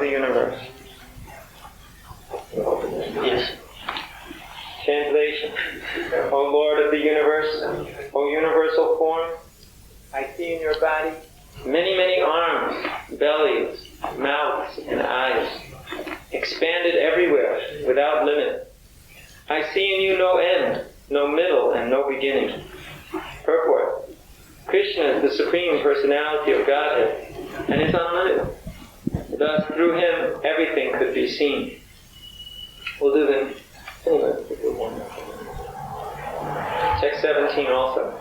the universe. Yes. Translation. O Lord of the universe, O universal form, I see in your body many, many arms, bellies, mouths, and eyes, expanded everywhere, without limit. I see in you no end, no middle, and no beginning. Purport. Krishna is the Supreme Personality of Godhead, and is unlimited. Thus, through him, everything could be seen. We'll do them. Text 17 also.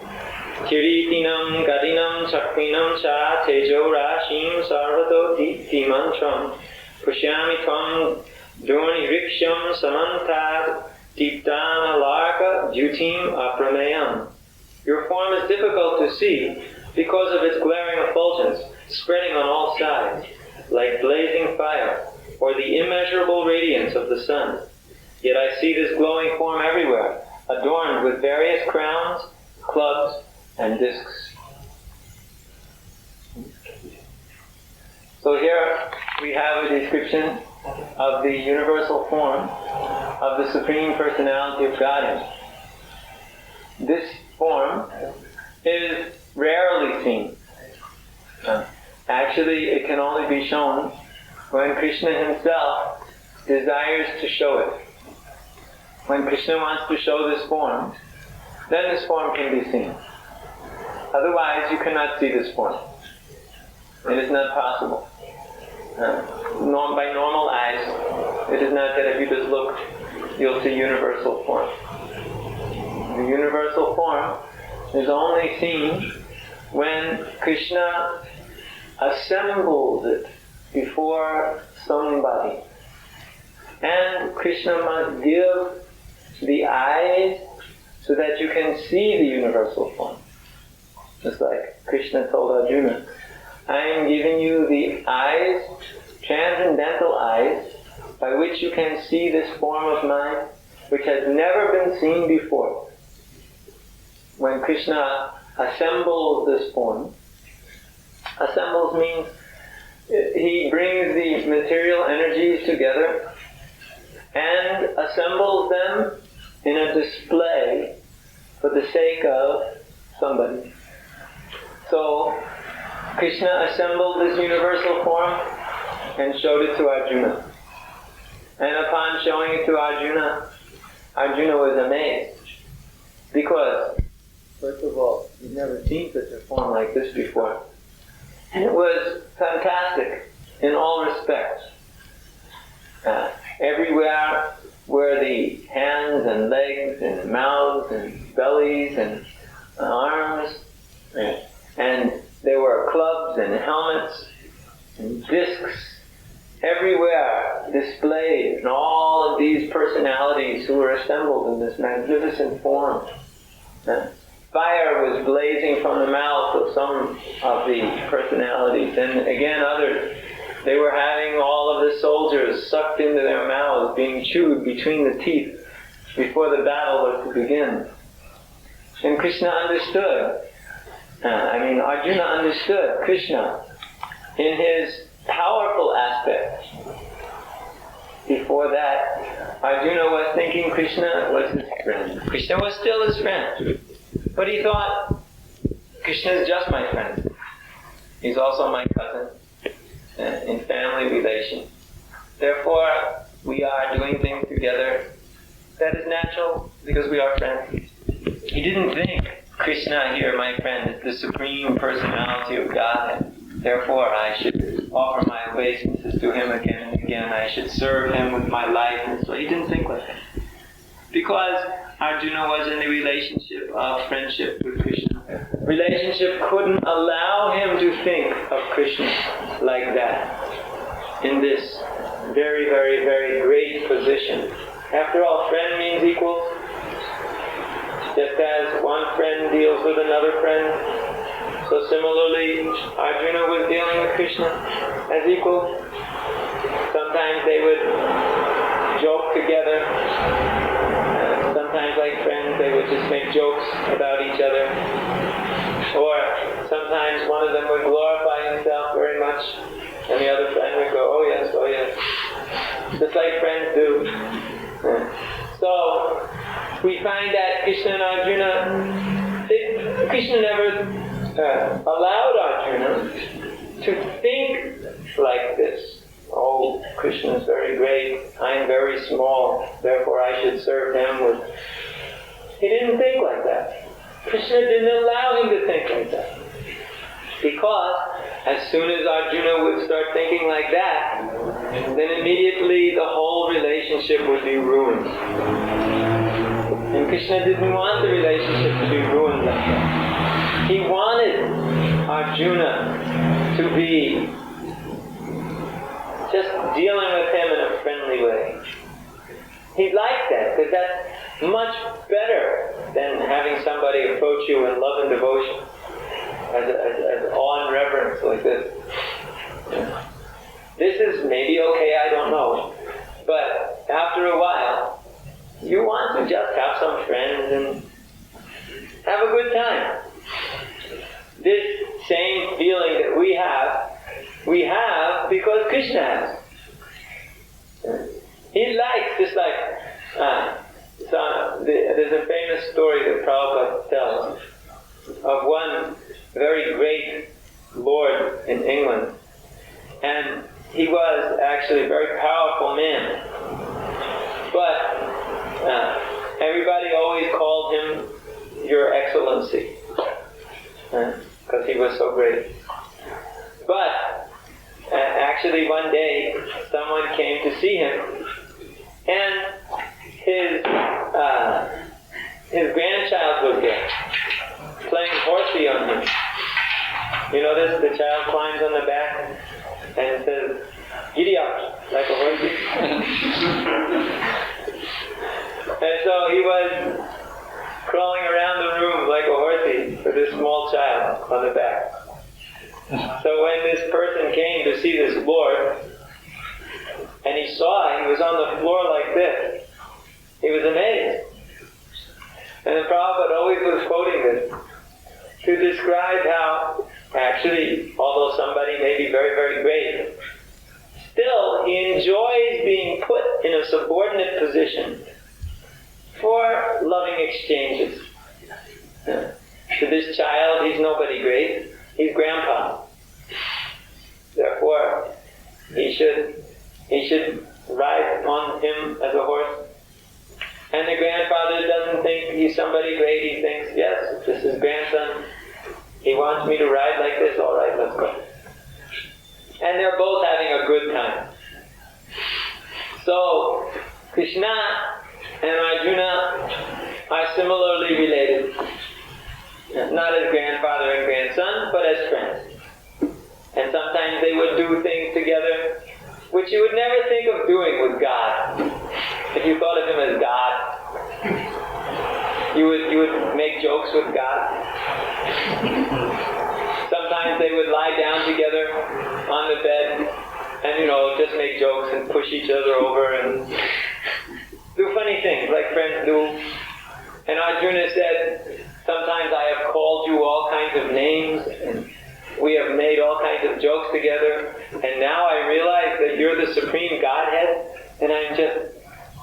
Kiritinam gadinam chakrinam cha tejo rashim sarvato diti mantram pushyami tvam durni riksham samantad dipdana larka jutim aprameyam. Your form is difficult to see because of its glaring effulgence spreading on all sides, like blazing fire, or the immeasurable radiance of the sun. Yet I see this glowing form everywhere, adorned with various crowns, clubs, and discs. So here we have a description of the universal form of the Supreme Personality of Godhead. This form is rarely seen. Actually, it can only be shown when Krishna himself desires to show it. When Krishna wants to show this form, then this form can be seen. Otherwise, you cannot see this form. It is not possible. By normal eyes, it is not that if you just look, you'll see universal form. The universal form is only seen when Krishna assembles it before somebody. And Krishna must give the eyes so that you can see the universal form. Just like Krishna told Arjuna, I am giving you the eyes, transcendental eyes, by which you can see this form of mine, which has never been seen before. When Krishna assembles this form, assembles means he brings the material energies together and assembles them in a display for the sake of somebody. So, Krishna assembled this universal form and showed it to Arjuna. And upon showing it to Arjuna, Arjuna was amazed. Because, first of all, he'd never seen such a form like this before. And it was fantastic in all respects. Everywhere were the hands and legs and mouths and bellies and arms, and there were clubs and helmets and discs everywhere displayed, and all of these personalities who were assembled in this magnificent form. Fire was blazing from the mouth of some of the personalities, and again others. They were having all of the soldiers sucked into their mouths, being chewed between the teeth before the battle was to begin. And Krishna understood. Arjuna understood Krishna in his powerful aspect. Before that, Arjuna was thinking Krishna was his friend. Krishna was still his friend. But he thought, Krishna is just my friend. He's also my cousin in family relation. Therefore, we are doing things together. That is natural because we are friends. He didn't think, Krishna here, my friend, is the Supreme Personality of Godhead. Therefore, I should offer my obeisances to him again and again. I should serve him with my life. And so he didn't think like that. Because Arjuna was in the relationship of friendship with Krishna. Relationship couldn't allow him to think of Krishna like that, in this very, very, very great position. After all, friend means equal. Just as one friend deals with another friend, so similarly, Arjuna was dealing with Krishna as equal. Sometimes they would joke together. Sometimes, like friends, they would just make jokes about each other. Or sometimes one of them would glorify himself very much, And the other friend would go, oh yes, oh yes. Just like friends do. So, we find that Krishna and Arjuna, Krishna never allowed Arjuna to think like this. Oh, Krishna is very great, I am very small, therefore I should serve him with... He didn't think like that. Krishna didn't allow him to think like that. Because as soon as Arjuna would start thinking like that, then immediately the whole relationship would be ruined. And Krishna didn't want the relationship to be ruined like that. He wanted Arjuna to be just dealing with him in a friendly way. He liked that, because that's much better than having somebody approach you in love and devotion, as awe and reverence like this. This is maybe okay, I don't know. But after a while, you want to just have some friends and have a good time. This same feeling that we have because Krishna has. He likes, just like, there's a famous story that Prabhupada tells of one very great lord in England. And he was actually a very powerful man. But everybody always called him Your Excellency, because he was so great. But actually one day someone came to see him, and his grandchild was there, playing horsey on him. You know this? The child climbs on the back and says, "Giddy up," like a horsey. And so he was crawling around the room like a horsey with this small child on the back. So when this person came to see this Lord, and he saw he was on the floor like this, he was amazed. And the Prabhupada always was quoting this to describe how actually, although somebody may be very, very great, still he enjoys being put in a subordinate position for loving exchanges. To this child, he's nobody great. He's grandpa. Therefore, he should ride on him as a horse. And the grandfather doesn't think he's somebody great. He thinks, yes, this is grandson. He wants me to ride like this. All right, let's go. And they're both having a good time. So, Krishna and Arjuna are similarly related. Not as grandfather and grandson, but as friends. And sometimes they would do things together which you would never think of doing with God. If you thought of him as God, you would make jokes with God. Sometimes they would lie down together on the bed and, just make jokes and push each other over and do funny things like friends do. And Arjuna said, sometimes I have called you all kinds of names, and we have made all kinds of jokes together, and now I realize that you're the Supreme Godhead, and I'm just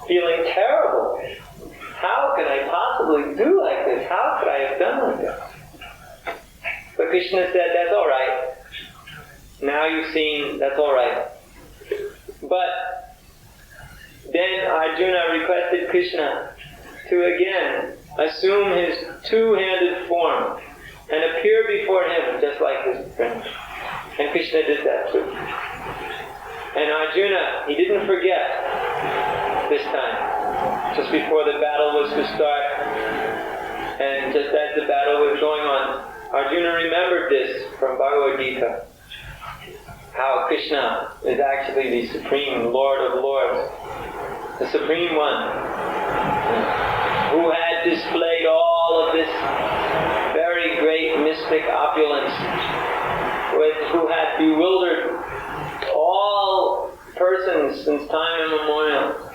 feeling terrible. How can I possibly do like this? How could I have done like this? But Krishna said, that's all right. Now you've seen, that's all right. But then Arjuna requested Krishna to again assume his two-handed form and appear before him just like his friend. And Krishna did that too. And Arjuna, he didn't forget this time. Just before the battle was to start, and just as the battle was going on, Arjuna remembered this from Bhagavad Gita. How Krishna is actually the Supreme Lord of Lords, the Supreme One, who had displayed all of this very great mystic opulence, who had bewildered all persons since time immemorial.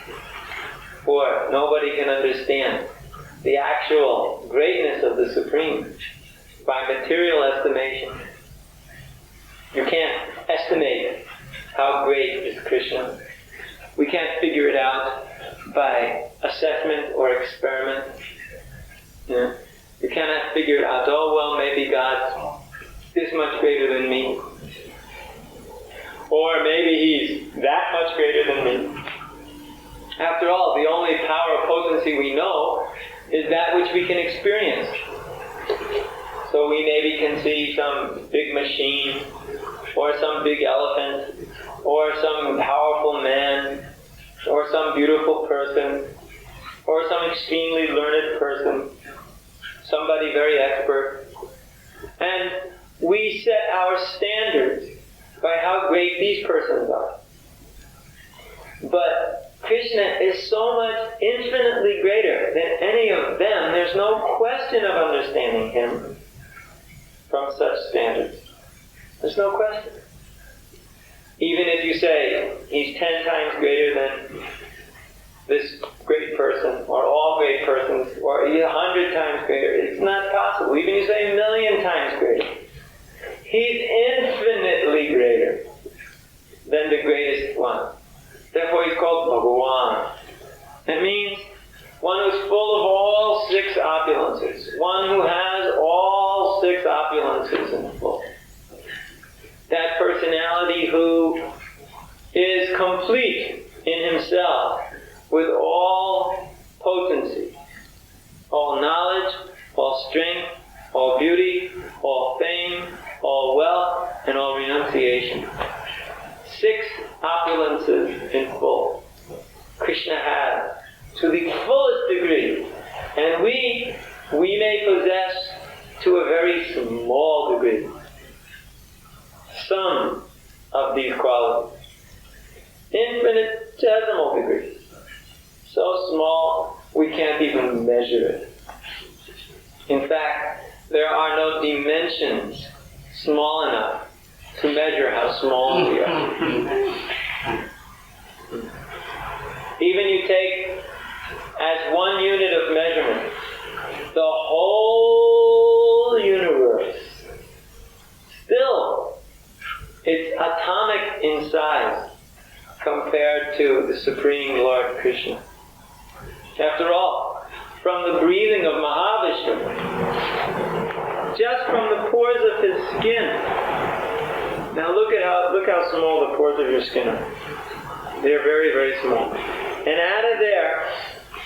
For nobody can understand the actual greatness of the Supreme by material estimation. You can't estimate how great is Krishna. We can't figure it out by assessment or experiment. Yeah. You cannot figure it out, oh well, maybe God's this much greater than me. Or maybe He's that much greater than me. After all, the only power or potency we know is that which we can experience. So we maybe can see some big machine, or some big elephant, or some powerful man, or some beautiful person, or some extremely learned person, somebody very expert. And we set our standards by how great these persons are. But Krishna is so much infinitely greater than any of them, there's no question of understanding Him from such standards. There's no question. Even if you say He's 10 times greater than this great person, or all great persons, or 100 times greater, it's not possible. Even if you say 1,000,000 times greater, He's infinitely greater than the greatest one. Therefore He's called Bhagawan. It means one who's full of all 6 opulences. One who has all 6 opulences in full. That personality who is complete in himself with all potency, all knowledge, all strength, all beauty, all fame, all wealth, and all renunciation. 6 opulences in full. Krishna has to the fullest degree. And we may possess to a very small degree some of these qualities. Infinitesimal degrees. So small we can't even measure it. In fact, there are no dimensions small enough to measure how small we are. Even you take as one unit of measurement the whole universe, still it's atomic in size compared to the Supreme Lord Krishna. After all, from the breathing of Mahavishnu, just from the pores of his skin. Now look how small the pores of your skin are. They're very, very small. And out of there,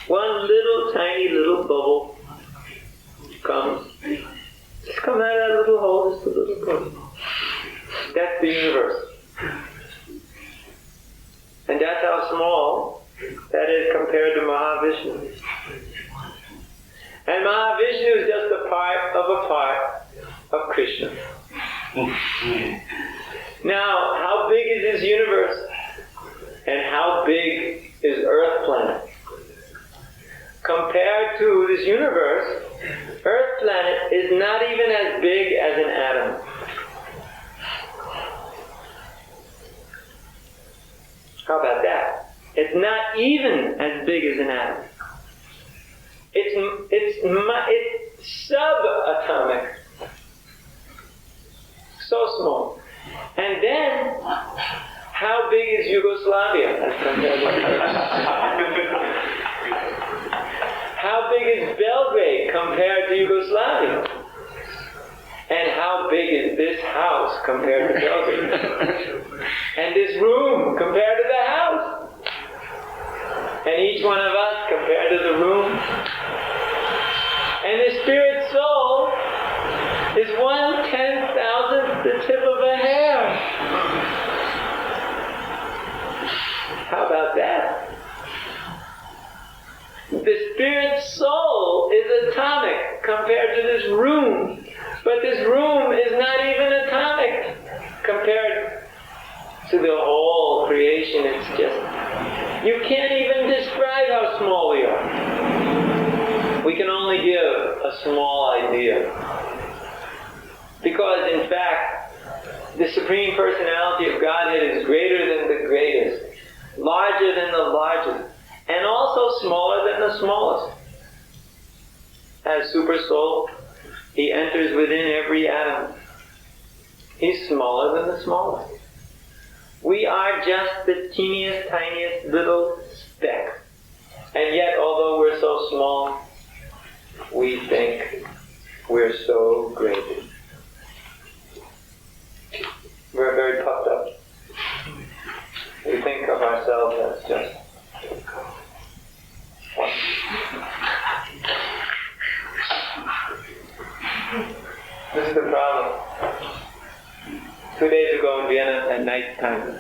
one little tiny little bubble comes. Just come out of that little hole, just a little bubble. That's the universe. And that's how small that is compared to Mahavishnu. And Mahavishnu is just a part of Krishna. Now, how big is this universe? And how big is Earth planet? Compared to this universe, Earth planet is not even as big as an atom. How about that? It's not even as big as an atom. It's subatomic. So small. And then, how big is Yugoslavia as compared to Earth? How big is Belgrade compared to Yugoslavia? And how big is this house compared to Belgrade? And this room compared to the house? And each one of us compared to the room? And the spirit soul is 1/10,000th the tip of a hair. How about that? The spirit soul is atomic compared to this room. But this room is not even atomic compared to the whole creation. It's just, you can't even describe how small we are. We can only give a small idea. Because in fact, the Supreme Personality of Godhead is greater than the greatest, larger than the largest, and also smaller than the smallest. As Super Soul, He enters within every atom. He's smaller than the smallest. We are just the teeniest, tiniest little speck. And yet, although we're so small, we think we're so great. We're very puffed up. We think of ourselves as just one. This is the problem. 2 days ago in Vienna at night time,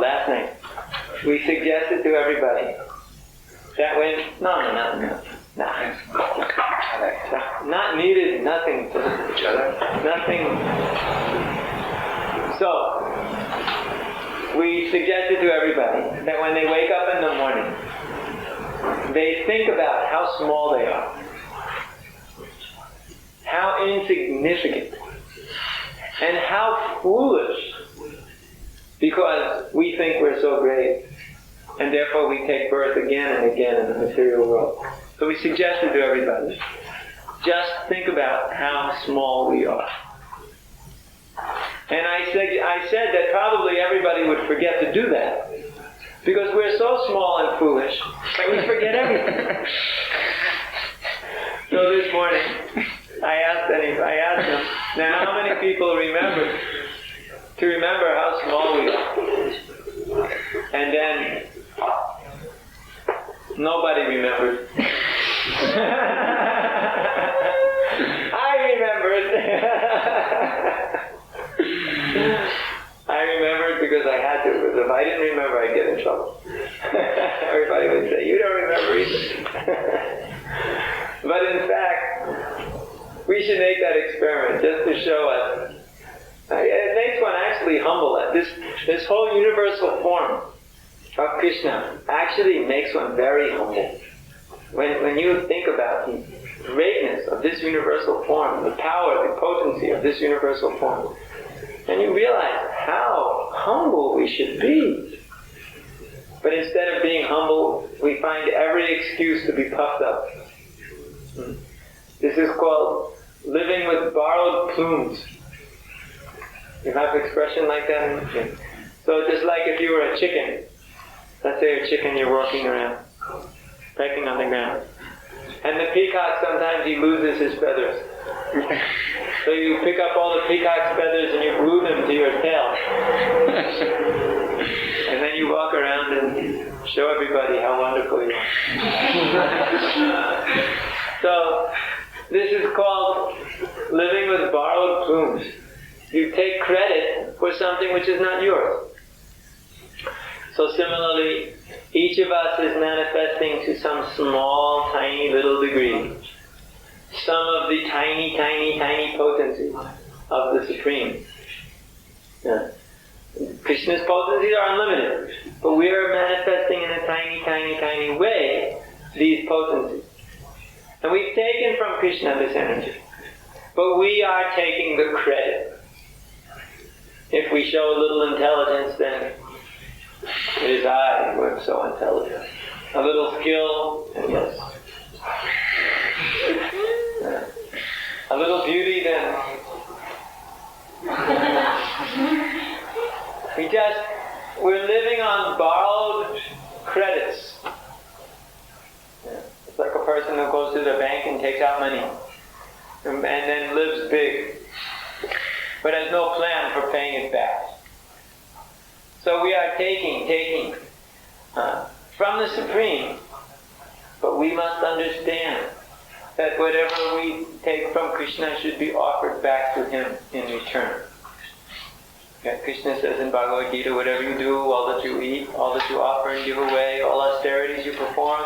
last night, we suggested to everybody that when, not needed, nothing to each other, nothing. So, we suggested to everybody that when they wake up in the morning, they think about how small they are, how insignificant, and how foolish, because we think we're so great, and therefore we take birth again and again in the material world. So we suggested to everybody, just think about how small we are. And I said that probably everybody would forget to do that, because we're so small and foolish that we forget everything. So this morning, I asked them, now how many people remember how small we are? And then nobody remembered. I remembered. I remembered because I had to. Because if I didn't remember, I'd get in trouble. Everybody would say, "You don't remember either." But in fact, we should make that experiment just to show us. It makes one actually humble. This whole universal form of Krishna actually makes one very humble. When you think about the greatness of this universal form, the power, the potency of this universal form, and you realize how humble we should be. But instead of being humble, we find every excuse to be puffed up. This is called living with borrowed plumes. You have an expression like that? So just like if you were a chicken. Let's say a chicken, you're walking around, pecking on the ground. And the peacock, sometimes he loses his feathers. So you pick up all the peacock's feathers and you glue them to your tail. And then you walk around and show everybody how wonderful you are. So, this is called living with borrowed plumes. You take credit for something which is not yours. So similarly, each of us is manifesting to some small, tiny little degree some of the tiny, tiny, tiny potencies of the Supreme. Yeah. Krishna's potencies are unlimited, but we are manifesting in a tiny, tiny, tiny way these potencies. And we've taken from Krishna this energy, but we are taking the credit. If we show a little intelligence, then it is I who am so intelligent. A little skill, and yes. A little beauty, then we're living on borrowed credits. It's like a person who goes to the bank and takes out money and then lives big, but has no plan for paying it back. So we are taking from the Supreme, but we must understand that whatever we take from Krishna should be offered back to him in return. Okay, Krishna says in Bhagavad Gita, whatever you do, all that you eat, all that you offer and give away, all austerities you perform,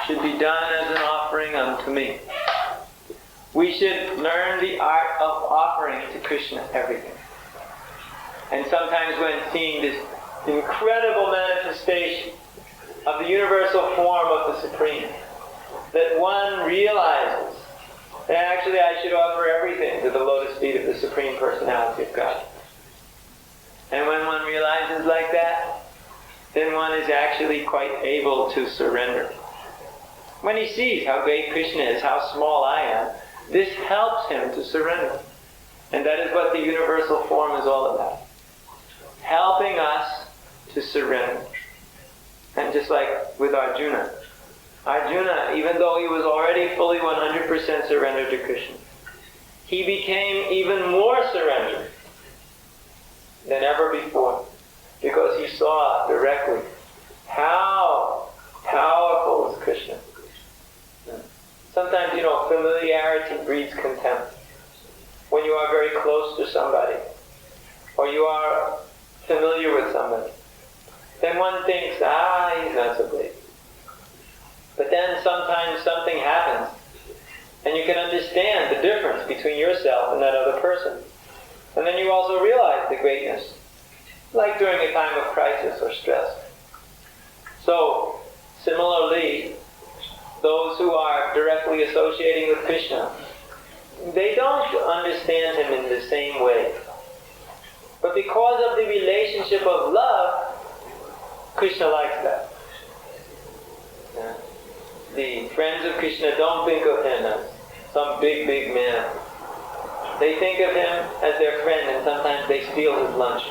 should be done as an offering unto me. We should learn the art of offering to Krishna everything. And sometimes when seeing this incredible manifestation of the universal form of the Supreme, that one realizes that actually I should offer everything to the lotus feet of the Supreme Personality of God. And when one realizes like that, then one is actually quite able to surrender. When he sees how great Krishna is, how small I am, this helps him to surrender. And that is what the universal form is all about. Helping us to surrender. And just like with Arjuna, even though he was already fully 100% surrendered to Krishna, he became even more surrendered than ever before, because he saw directly how powerful is Krishna. Sometimes, familiarity breeds contempt. When you are very close to somebody, or you are familiar with somebody, then one thinks, he's not so great. But then sometimes something happens, and you can understand the difference between yourself and that other person. And then you also realize the greatness, like during a time of crisis or stress. So, similarly, those who are directly associating with Krishna, they don't understand him in the same way. But because of the relationship of love, Krishna likes that. The friends of Krishna don't think of him as some big man. They think of him as their friend, and sometimes they steal his lunch.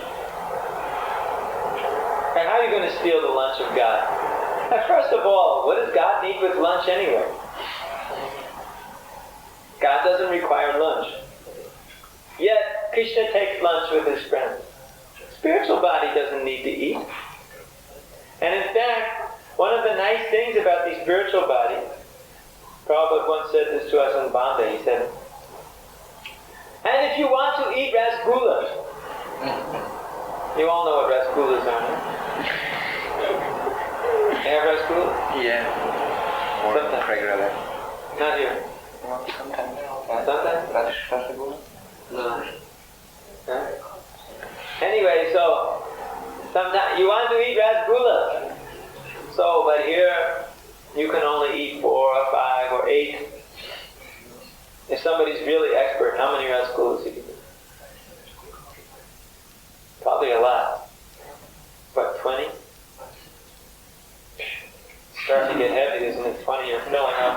And how are you going to steal the lunch of God? Now, first of all, what does God need with lunch anyway? God doesn't require lunch. Yet, Krishna takes lunch with his friends. Spiritual body doesn't need to eat. And in fact, one of the nice things about the spiritual body, Prabhupada once said this to us in Bombay, he said, and if you want to eat rasgullas, you all know what rasgullas are, right? You have rasgullas? Yeah. More regularly. Not here. Sometimes. Sometimes? Rasgullas? No. Huh? Anyway, so sometimes you want to eat rasgullas. So, but here you can only eat 4 or 5 or 8. If somebody's really expert, how many rasgullas you can eat? Probably a lot. What, 20? Starting to get heavy, isn't it? 20, you're filling up.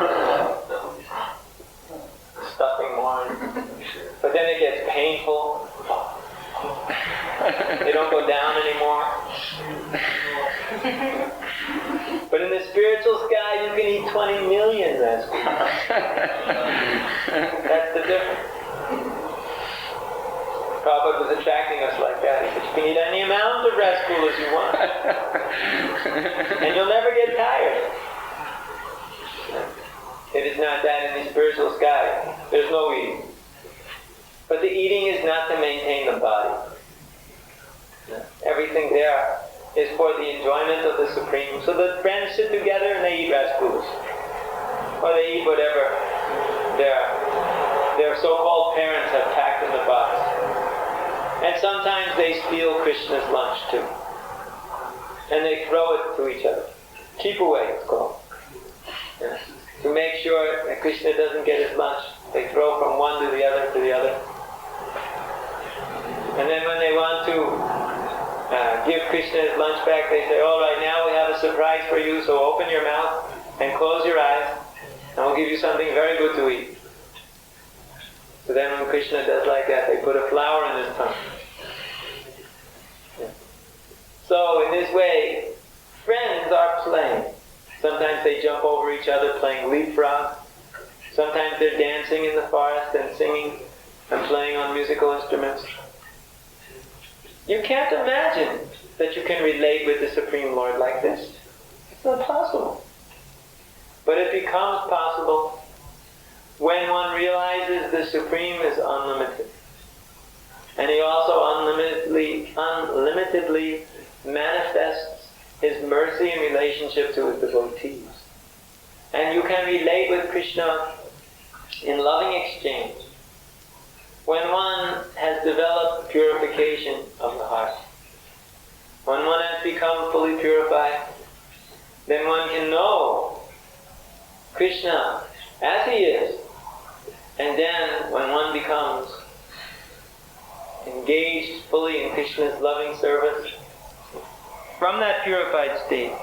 Stuffing more. But then it gets painful. They don't go down anymore. But in the spiritual sky, you can eat 20 million rasgullas. That's the difference. Prabhupada was attracting us like that. He said, you can eat any amount of rasgullas you want. And you'll never get tired. It is not that in the spiritual sky. There's no eating. But the eating is not to maintain the body. Everything there is for the enjoyment of the Supreme. So the friends sit together and they eat rasgullas. Or they eat whatever their so-called parents have packed in the box. And sometimes they steal Krishna's lunch too. And they throw it to each other. Keep away, it's called. Yeah. To make sure that Krishna doesn't get his lunch, they throw from one to the other to the other. And then when they want to give Krishna his lunch back, they say, all right, now we have a surprise for you, so open your mouth and close your eyes, and we'll give you something very good to eat. So then when Krishna does like that, they put a flower in his tongue. Yeah. So in this way, friends are playing. Sometimes they jump over each other playing leapfrog. Sometimes they're dancing in the forest and singing and playing on musical instruments. You can't imagine that you can relate with the Supreme Lord like this. It's not possible. But it becomes possible when one realizes the Supreme is unlimited. And he also unlimitedly manifests his mercy in relationship to his devotees. And you can relate with Krishna in loving exchange. When one has developed purification of the heart, when one has become fully purified, then one can know Krishna as he is. And then when one becomes engaged fully in Krishna's loving service, from that purified state,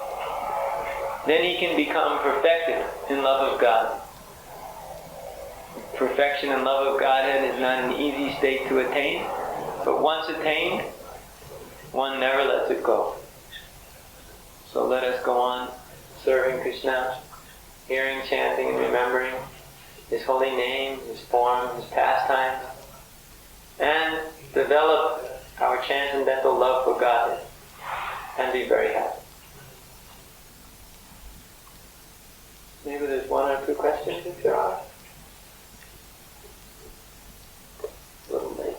then he can become perfected in love of God. perfection and love of Godhead is not an easy state to attain, but once attained, one never lets it go. So let us go on serving Krishna, hearing, chanting, and remembering His holy name, His form, His pastimes, and develop our transcendental love for Godhead, and be very happy. Maybe there's one or two questions if there are. A little late.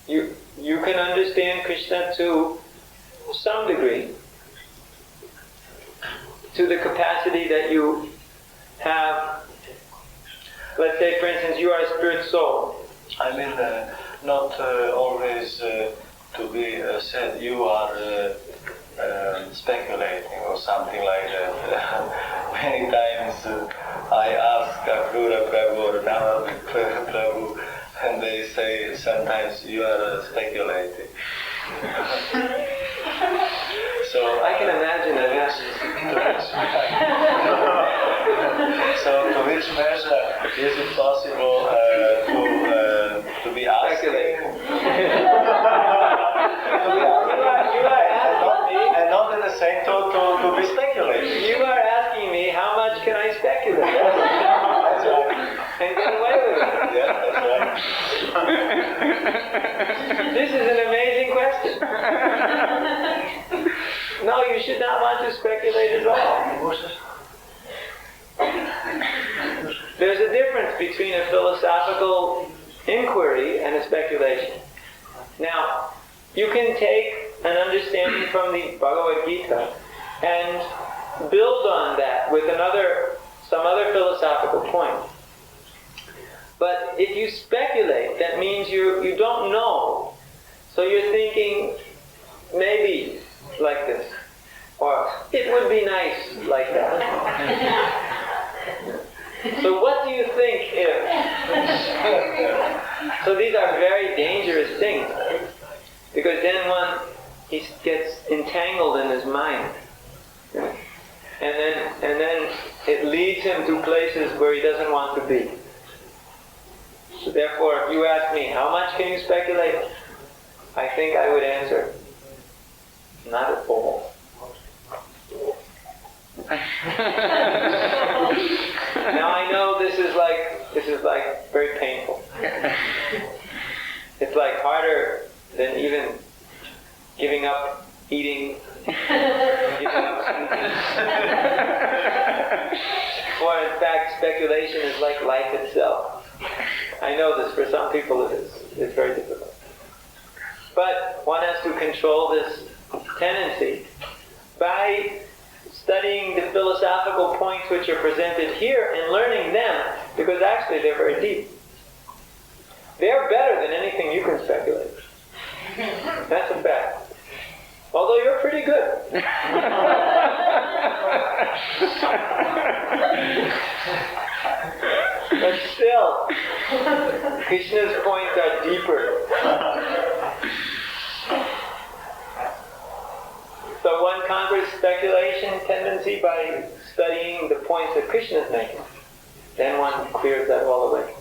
You can understand Krishna to some degree, to the capacity that you have. Let's say, for instance, you are a spirit soul. I mean, not always to be said you are speculating or something like that. Many times I ask Akrura Prabhu or Navadvip Prabhu, and they say sometimes you are speculating. So I can imagine that. So to which measure is it possible to be asking? And not at the same time to be speculating. You are asking me how much can I speculate? That's right. And get away with it. Yeah, that's right. This is an amazing question. No, you should not want to speculate at all. There's a difference between a philosophical inquiry and a speculation. Now, you can take an understanding from the Bhagavad Gita and build on that with some other philosophical point. But if you speculate, that means you don't know. So you're thinking, maybe like this, or it would be nice like that. So what do you think if? So these are very dangerous things, because then he gets entangled in his mind, and then it leads him to places where he doesn't want to be. So therefore, if you ask me, how much can you speculate? I think I would answer, not at all. Now I know this is like very painful. It's like harder than even giving up eating, giving up sleeping. Or in fact, speculation is like life itself. I know this, for some people it is. It's very difficult. But one has to control this tendency by studying the philosophical points which are presented here and learning them, because actually they're very deep. They're better than anything you can speculate. That's a fact. Although you're pretty good. But still, Krishna's points are deeper. So one conquers speculation tendency by studying the points that Krishna is making. Then one clears that all away.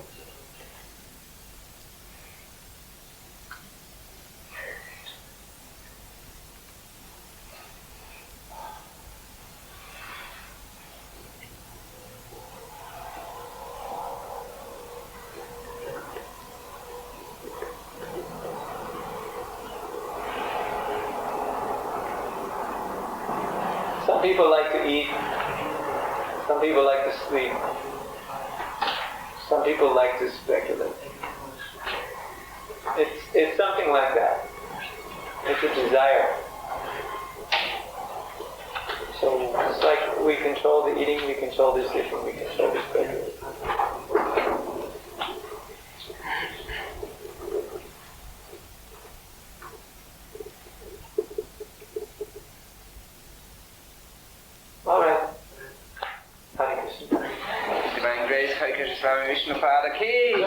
Some people like to eat, some people like to sleep, some people like to speculate. It's something like that. It's a desire. So it's like we control the eating, we control the sleeping, we control the speculating. All right. Harikesa. Divine Grace, Harikesa Swami, Vishnu Pada Ki.